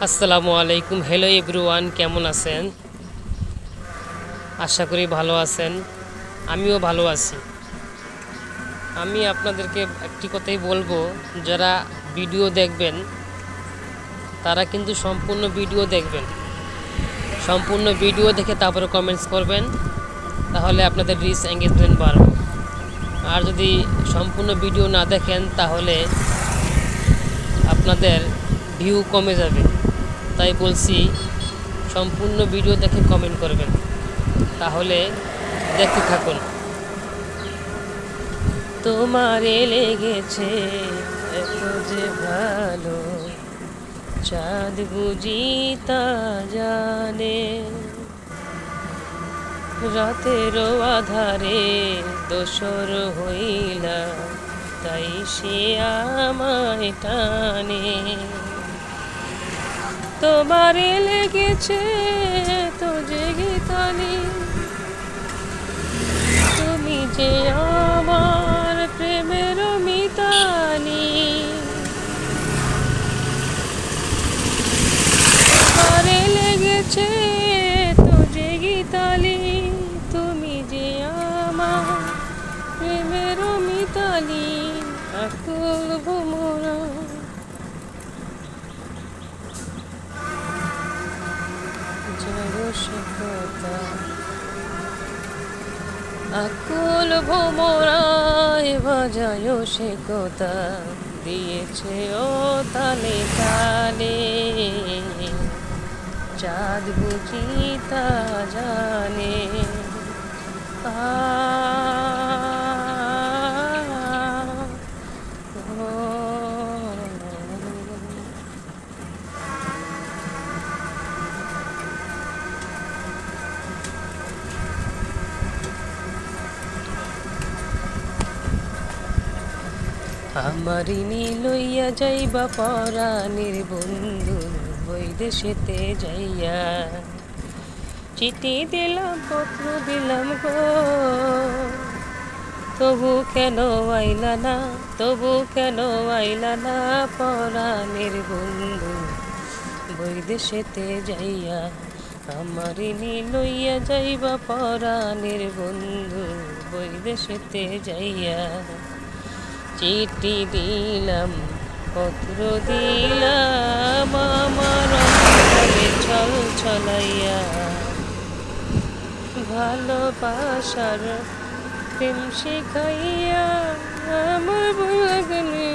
আসসালামু আলাইকুম। Hello everyone, কেমন আছেন? আশা করি ভালো আছেন। আমিও ভালো আছি। আমি আপনাদেরকে একটি কথাই বলবো, যারা ভিডিও দেখবেন তারা কিন্তু সম্পূর্ণ ভিডিও দেখবেন। সম্পূর্ণ ভিডিও দেখে তারপরে কমেন্টস করবেন, তাহলে আপনাদের রিচ এঙ্গেজমেন্ট বাড়বে। আর যদি সম্পূর্ণ ভিডিও না দেখেন তাহলে আপনাদের ভিউ কমে যাবে। তাই বলছি, সম্পূর্ণ ভিডিও দেখে কমেন্ট করবেন, তাহলে দেখতে থাকুন। তোমারে লেগেছে এত যে ভালো, চাঁদ বুঝি তা জানে। রাতের আধারে দোসর হইলা, তাই সে আমায় টানে। তোমারে লেগেছে তো যে গীতালি, তুমি যে আমার প্রেমের মিতালি। তোমারে লেগেছে তো যে গীতালি, তুমি যে আমার প্রেমের মিতালি। আকুল ভোমরা যারো সে কথা, আকুল ভোমরায় বাজায় সে কথা, দিয়েছে ও তালে তালে। চাঁদ বুঝি তা জানে। আমারিনি লইয়া যাইবা পরাণের বন্ধু, বৈদেশেতে যাইয়া। চিঠি দিলাম, পত্র দিলাম গো, তবু কেন আইলা না, তবু কেন আইলা না পরাণের বন্ধু, বৈদেশেতে যাইয়া। আমারিনি লইয়া যাইবা পরাণের বন্ধু, বৈদেশেতে যাইয়া। চিঠি দিলাম, পত্র দিলাম, আমার অন্তরে ছল ছলাইয়া। ভালোবাসার প্রেম শিখাইয়া আমার ভুলে গেলি।